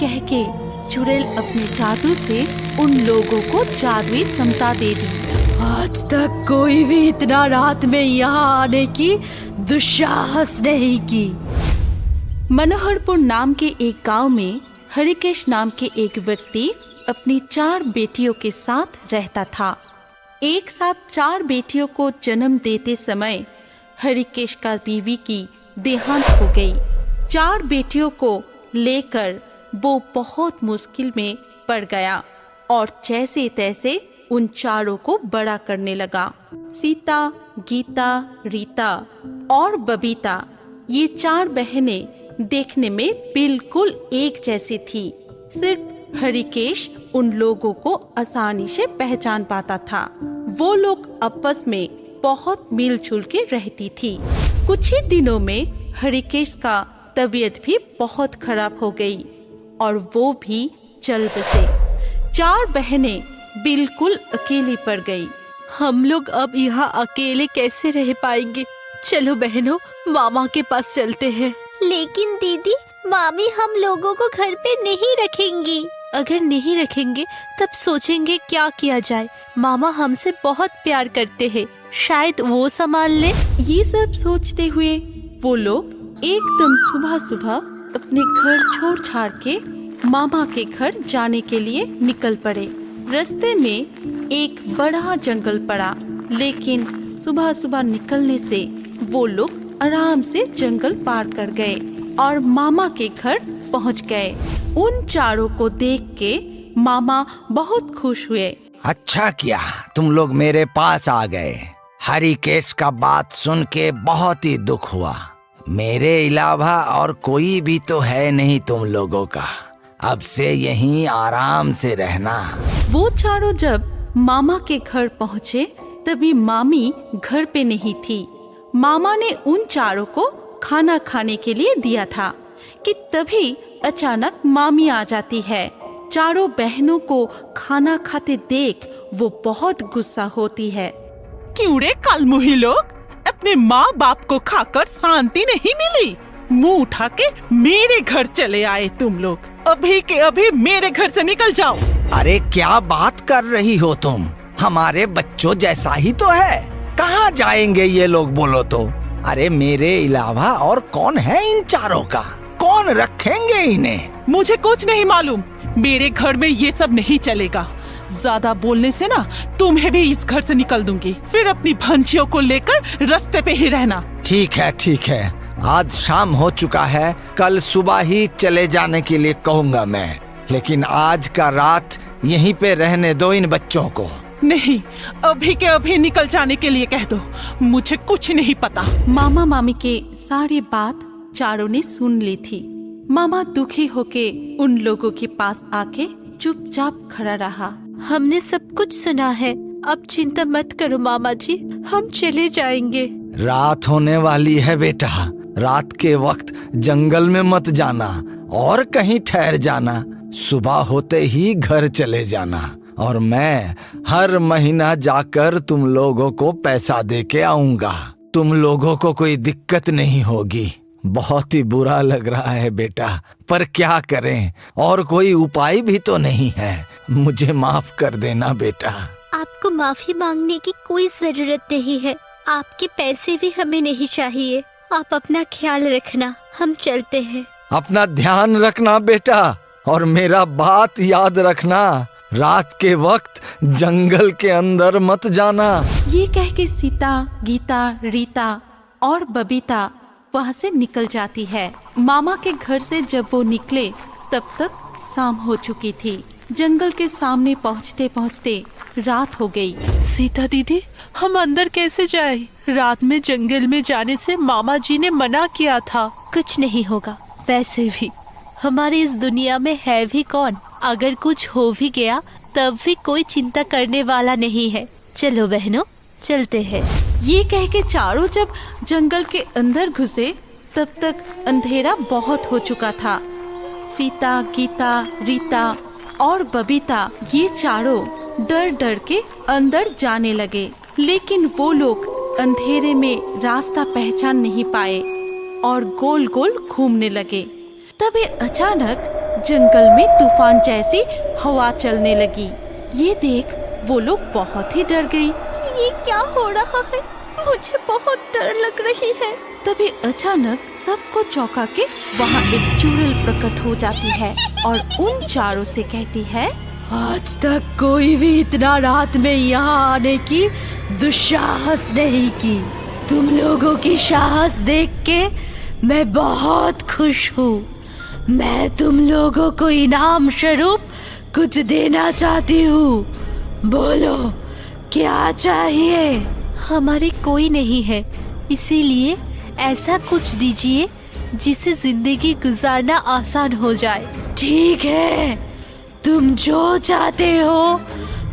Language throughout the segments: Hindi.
कह के चुड़ैल अपने जादू से उन लोगों को जादुई समता दे दी। आज तक कोई भी इतना रात में यहाँ आने की दुस्साहस नहीं की। मनोहरपुर नाम के एक गांव में हरिकेश नाम के एक व्यक्ति अपनी 4 बेटियों के साथ रहता था। एक साथ 4 बेटियों को जन्म देते समय हरिकेश का बीवी की देहांत हो गई। 4 बेटियों को लेकर वो बहुत मुश्किल में पड़ गया और जैसे तैसे उन 4 को बड़ा करने लगा। सीता, गीता, रीता और बबीता, ये 4 बहनें देखने में बिल्कुल एक जैसी थी। सिर्फ हरिकेश उन लोगों को आसानी से पहचान पाता था। वो लोग आपस में बहुत मिलजुल के रहती थी। कुछ ही दिनों में हरिकेश का तबीयत भी बहुत खराब हो गई और वो भी चल बसे। 4 बहनें बिल्कुल अकेली पड़ गई। हम लोग अब यहाँ अकेले कैसे रह पाएंगे? चलो बहनों, मामा के पास चलते हैं। लेकिन दीदी, मामी हम लोगों को घर पे नहीं रखेंगी। अगर नहीं रखेंगे तब सोचेंगे क्या किया जाए। मामा हमसे बहुत प्यार करते हैं, शायद वो संभाल ले। ये सब सोचते हुए वो लोग एकदम सुबह सुबह अपने घर छोड़ छाड़ के मामा के घर जाने के लिए निकल पड़े। रास्ते में एक बड़ा जंगल पड़ा, लेकिन सुबह सुबह निकलने से वो लोग आराम से जंगल पार कर गए और मामा के घर पहुंच गए। उन 4 को देख के मामा बहुत खुश हुए। अच्छा किया तुम लोग मेरे पास आ गए। हरिकेश का बात सुन के बहुत ही दुख हुआ। मेरे अलावा और कोई भी तो है नहीं तुम लोगों का। अब से यहीं आराम से रहना। वो 4 जब मामा के घर पहुँचे तभी मामी घर पे नहीं थी। मामा ने उन 4 को खाना खाने के लिए दिया था कि तभी अचानक मामी आ जाती है। 4 बहनों को खाना खाते देख वो बहुत गुस्सा होती है। क्यों रे कालमुही लोग, अपने माँ बाप को खाकर शांति नहीं मिली? मुंह उठा के मेरे घर चले आए तुम लोग। अभी के अभी मेरे घर से निकल जाओ। अरे क्या बात कर रही हो तुम? हमारे बच्चों जैसा ही तो है। कहाँ जाएंगे ये लोग बोलो तो? अरे मेरे अलावा और कौन है इन 4 का? कौन रखेंगे इन्हें? मुझे कुछ नहीं मालूम। मेरे घर में ये सब नहीं चलेगा। ज्यादा बोलने से ना तुम्हें भी इस घर से निकल दूंगी। फिर अपनी भंजियों को लेकर रास्ते पे ही रहना। ठीक है। आज शाम हो चुका है, कल सुबह ही चले जाने के लिए कहूँगा मैं। लेकिन आज का रात यहीं पे रहने दो इन बच्चों को। नहीं, अभी के अभी निकल जाने के लिए कह दो। मुझे कुछ नहीं पता। मामा मामी के सारी बात 4 ने सुन ली थी। मामा दुखी होके उन लोगों के पास आके चुपचाप खड़ा रहा। हमने सब कुछ सुना है, अब चिंता मत करो मामा जी, हम चले जाएंगे। रात होने वाली है बेटा। रात के वक्त जंगल में मत जाना और कहीं ठहर जाना। सुबह होते ही घर चले जाना और मैं हर महीना जाकर तुम लोगों को पैसा दे के आऊंगा। तुम लोगों को कोई दिक्कत नहीं होगी। बहुत ही बुरा लग रहा है बेटा, पर क्या करें, और कोई उपाय भी तो नहीं है। मुझे माफ कर देना बेटा। आपको माफी मांगने की कोई जरूरत नहीं है। आपके पैसे भी हमें नहीं चाहिए। आप अपना ख्याल रखना, हम चलते हैं। अपना ध्यान रखना बेटा, और मेरा बात याद रखना, रात के वक्त जंगल के अंदर मत जाना। ये कह के सीता, गीता, रीता और बबीता वहाँ से निकल जाती है। मामा के घर से जब वो निकले तब तक शाम हो चुकी थी। जंगल के सामने पहुँचते पहुँचते रात हो गई। सीता दीदी, हम अंदर कैसे जाए? रात में जंगल में जाने से मामा जी ने मना किया था। कुछ नहीं होगा। वैसे भी हमारी इस दुनिया में है भी कौन? अगर कुछ हो भी गया तब भी कोई चिंता करने वाला नहीं है। चलो बहनों, चलते हैं। ये कह के 4 जब जंगल के अंदर घुसे तब तक अंधेरा बहुत हो चुका था। सीता, गीता, रीता और बबीता ये 4 डर डर के अंदर जाने लगे, लेकिन वो लोग अंधेरे में रास्ता पहचान नहीं पाए और गोल गोल घूमने लगे। तभी अचानक जंगल में तूफान जैसी हवा चलने लगी। ये देख वो लोग बहुत ही डर गई। ये क्या हो रहा है? मुझे बहुत डर लग रही है। तभी अचानक सबको चौंका के वहाँ एक चुड़ैल प्रकट हो जाती है और उन चारों से कहती है, आज तक कोई भी इतना रात में यहाँ आने की दुस्साहस नहीं की। तुम लोगों की साहस देख के मैं बहुत खुश हूँ। मैं तुम लोगों को इनाम स्वरूप कुछ देना चाहती हूँ। बोलो क्या चाहिए? हमारे कोई नहीं है, इसीलिए ऐसा कुछ दीजिए जिससे जिंदगी गुजारना आसान हो जाए। ठीक है, तुम जो चाहते हो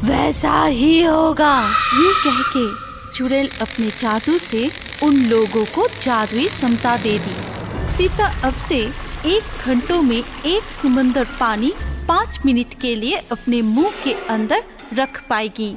वैसा ही होगा। ये कह के चुड़ैल अपने जादू से उन लोगों को जादुई समता दे दी। सीता अब से 1 घंटों में 1 समंदर पानी 5 मिनट के लिए अपने मुंह के अंदर रख पाएगी।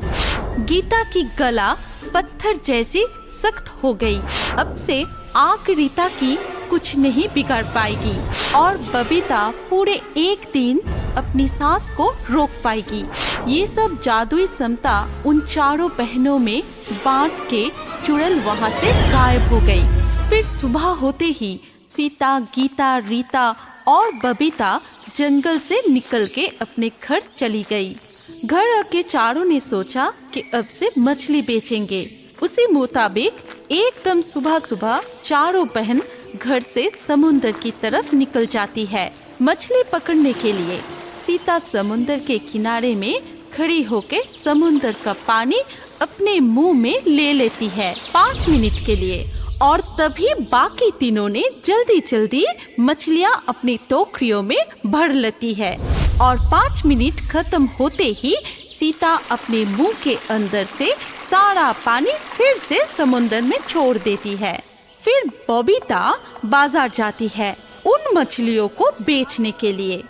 गीता की गला पत्थर जैसी सख्त हो गई। अब से आग रीता की कुछ नहीं बिगाड़ पाएगी और बबीता पूरे 1 दिन अपनी सांस को रोक पाएगी। ये सब जादुई समता उन चारों बहनों में बांट के चुड़ैल वहाँ से गायब हो गई। फिर सुबह होते ही सीता, गीता, रीता और बबीता जंगल से निकल के अपने घर चली गई। घर आके चारों ने सोचा कि अब से मछली बेचेंगे। उसी मुताबिक एकदम सुबह सुबह चारों बहन घर से समुंदर की तरफ निकल जाती है मछली पकड़ने के लिए। सीता समुंदर के किनारे में खड़ी होके समुंदर का पानी अपने मुंह में ले लेती है 5 मिनट के लिए और तभी बाकी तीनों ने जल्दी जल्दी मछलियाँ अपनी टोकरियों में भर लेती है और 5 मिनट खत्म होते ही सीता अपने मुंह के अंदर से सारा पानी फिर से समुंदर में छोड़ देती है। फिर बबीता बाजार जाती है उन मछलियों को बेचने के लिए।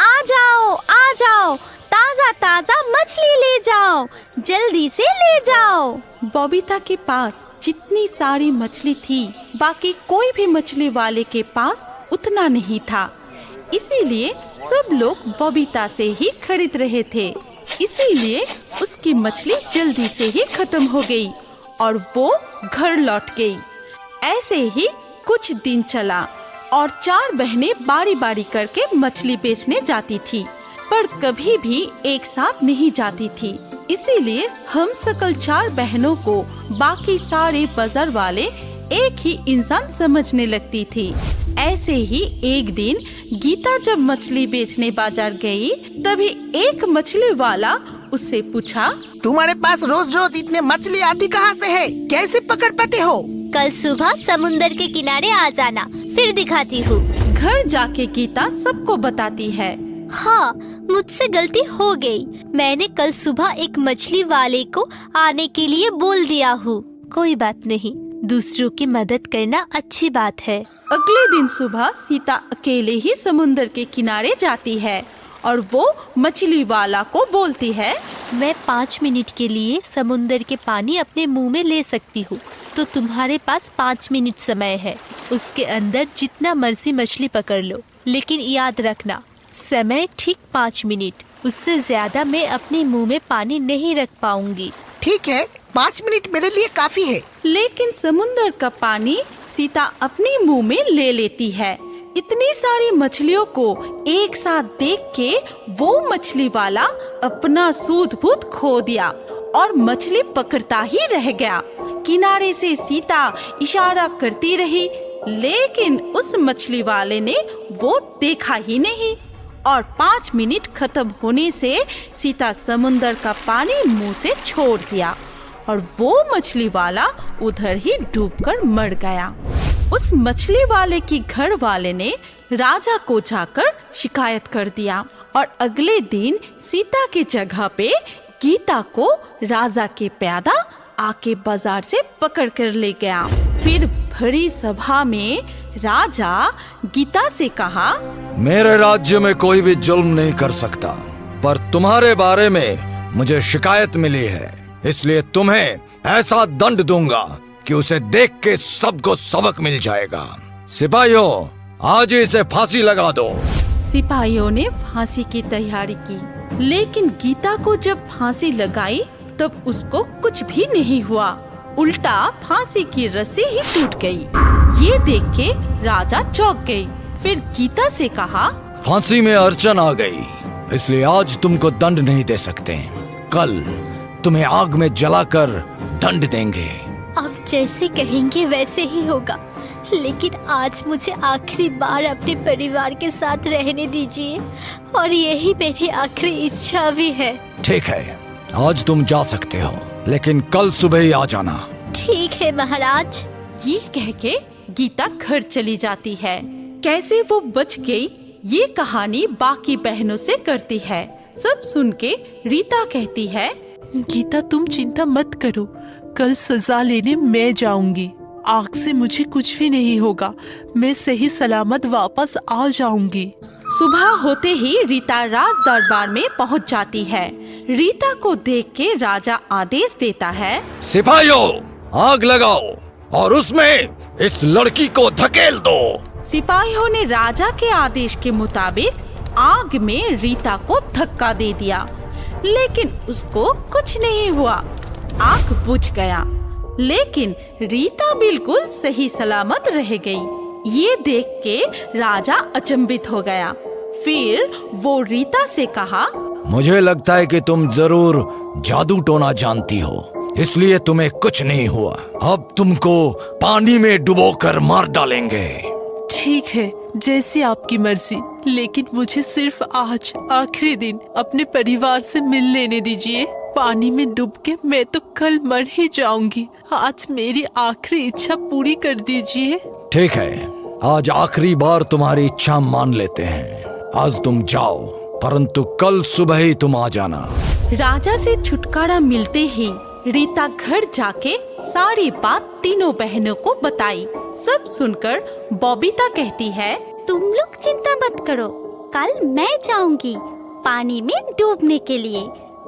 आ जाओ, ताजा ताजा मछली ले जाओ, जल्दी से ले जाओ। बबीता के पास जितनी सारी मछली थी बाकी कोई भी मछली वाले के पास उतना नहीं था, इसीलिए सब लोग बबीता से ही खरीद रहे थे। इसीलिए उसकी मछली जल्दी से ही खत्म हो गई और वो घर लौट गई। ऐसे ही कुछ दिन चला और 4 बहनें बारी बारी करके मछली बेचने जाती थी, पर कभी भी एक साथ नहीं जाती थी। इसीलिए हम सकल 4 बहनों को बाकी सारे बाजार वाले एक ही इंसान समझने लगती थी। ऐसे ही एक दिन गीता जब मछली बेचने बाजार गई, तभी एक मछली वाला उससे पूछा, तुम्हारे पास रोज रोज इतने मछली आती कहाँ से है? कैसे पकड़ पाते हो? कल सुबह समुंदर के किनारे आ जाना, फिर दिखाती हूँ। घर जाके गीता सबको बताती है। हाँ, मुझसे गलती हो गई। मैंने कल सुबह एक मछली वाले को आने के लिए बोल दिया हूँ। कोई बात नहीं, दूसरों की मदद करना अच्छी बात है। अगले दिन सुबह सीता अकेले ही समुंदर के किनारे जाती है और वो मछली वाला को बोलती है, मैं 5 मिनट के लिए समुंदर के पानी अपने मुंह में ले सकती हूँ, तो तुम्हारे पास 5 मिनट समय है। उसके अंदर जितना मर्जी मछली पकड़ लो, लेकिन याद रखना समय ठीक 5 मिनट, उससे ज्यादा मैं अपने मुंह में पानी नहीं रख पाऊंगी। ठीक है, 5 मिनट मेरे लिए काफी है। लेकिन समुंदर का पानी सीता अपने मुंह में ले लेती है। इतनी सारी मछलियों को एक साथ देख के वो मछली वाला अपना सूद बूद खो दिया और मछली पकड़ता ही रह गया। किनारे से सीता इशारा करती रही, लेकिन उस मछली वाले ने वो देखा ही नहीं और 5 मिनट खत्म होने से सीता समुंदर का पानी मुंह से छोड़ दिया और वो मछली वाला उधर ही डूबकर मर गया। उस मछली वाले की घर वाले ने राजा को जाकर शिकायत कर दिया और अगले दिन सीता की जगह पे गीता को राजा के प्यादा आके बाजार से पकड़ कर ले गया। फिर भरी सभा में राजा गीता से कहा, मेरे राज्य में कोई भी जुल्म नहीं कर सकता, पर तुम्हारे बारे में मुझे शिकायत मिली है, इसलिए तुम्हें ऐसा दंड दूंगा कि उसे देख के सबको सबक मिल जाएगा। सिपाहियों, आज ही इसे फांसी लगा दो। सिपाहियों ने फांसी की तैयारी की, लेकिन गीता को जब फांसी लगाई तब उसको कुछ भी नहीं हुआ, उल्टा फांसी की रस्सी ही टूट गई। ये देख के राजा चौंक गई। फिर गीता से कहा, फांसी में अड़चन आ गई, इसलिए आज तुमको दंड नहीं दे सकते। कल तुम्हें आग में जलाकर दंड देंगे। आप जैसे कहेंगे वैसे ही होगा, लेकिन आज मुझे आखिरी बार अपने परिवार के साथ रहने दीजिए और यही मेरी आखिरी इच्छा भी है। ठीक है, आज तुम जा सकते हो, लेकिन कल सुबह ही आ जाना। ठीक है महाराज। ये कह के गीता घर चली जाती है। कैसे वो बच गई ये कहानी बाकी बहनों से करती है। सब सुन के रीता कहती है, गीता तुम चिंता मत करो, कल सजा लेने मैं जाऊंगी। आग से मुझे कुछ भी नहीं होगा, मैं सही सलामत वापस आ जाऊंगी। सुबह होते ही रीता राज दरबार में पहुंच जाती है। रीता को देख के राजा आदेश देता है, सिपाहियों, आग लगाओ और उसमें इस लड़की को धकेल दो। सिपाहियों ने राजा के आदेश के मुताबिक आग में रीता को धक्का दे दिया, लेकिन उसको कुछ नहीं हुआ। आग बुझ गया, लेकिन रीता बिल्कुल सही सलामत रह गई। ये देख के राजा अचंभित हो गया। फिर वो रीता से कहा, मुझे लगता है कि तुम जरूर जादू टोना जानती हो, इसलिए तुम्हें कुछ नहीं हुआ। अब तुमको पानी में डुबोकर मार डालेंगे। ठीक है, जैसी आपकी मर्जी, लेकिन मुझे सिर्फ आज आखिरी दिन अपने परिवार से मिल लेने दीजिए। पानी में डूब के मैं तो कल मर ही जाऊंगी। आज मेरी आखिरी इच्छा पूरी कर दीजिए। ठीक है, आज आखिरी बार तुम्हारी इच्छा मान लेते हैं। आज तुम जाओ, परंतु कल सुबह ही तुम आ जाना। राजा से छुटकारा मिलते ही रीता घर जाके सारी बात तीनों बहनों को बताई। सब सुनकर बबीता कहती है, तुम लोग चिंता मत करो, कल मैं जाऊंगी पानी में डूबने के लिए।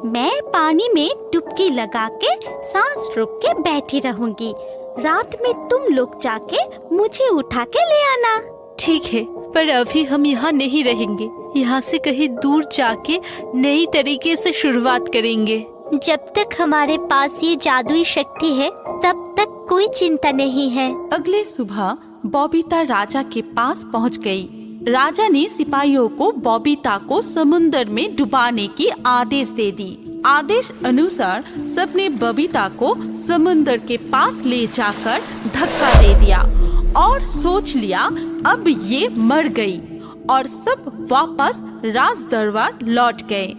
मैं पानी में डुबकी लगा के सांस रोक के बैठी रहूंगी। रात में तुम लोग जाके मुझे उठा के ले आना। ठीक है, पर अभी हम यहाँ नहीं रहेंगे। यहाँ से कहीं दूर जाके नई तरीके से शुरुआत करेंगे। जब तक हमारे पास ये जादुई शक्ति है तब तक कोई चिंता नहीं है। अगले सुबह बबीता राजा के पास पहुँच गई। राजा ने सिपाहियों को बबीता को समुन्द्र में डुबाने की आदेश दे दी। आदेश अनुसार सबने बबीता को समुन्द्र के पास ले जाकर धक्का दे दिया और सोच लिया अब ये मर गई, और सब वापस राज दरबार लौट गए।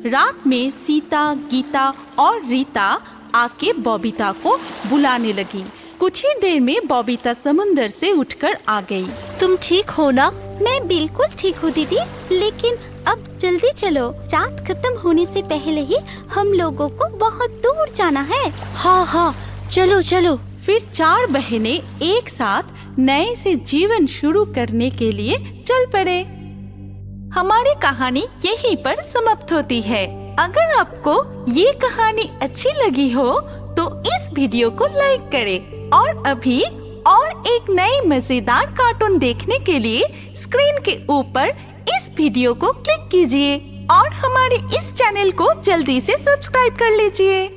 रात में सीता, गीता और रीता आके बबीता को बुलाने लगी। कुछ ही देर में बबीता समुन्द्र से उठकर आ गई। तुम ठीक हो ना? मैं बिल्कुल ठीक हूँ दीदी, लेकिन अब जल्दी चलो, रात खत्म होने से पहले ही हम लोगों को बहुत दूर जाना है। हाँ हाँ, चलो चलो। फिर चार बहनें एक साथ नए से जीवन शुरू करने के लिए चल पड़े। हमारी कहानी यहीं पर समाप्त होती है। अगर आपको ये कहानी अच्छी लगी हो तो इस वीडियो को लाइक करें और अभी और एक नई मजेदार कार्टून देखने के लिए स्क्रीन के ऊपर इस वीडियो को क्लिक कीजिए और हमारे इस चैनल को जल्दी से सब्सक्राइब कर लीजिए।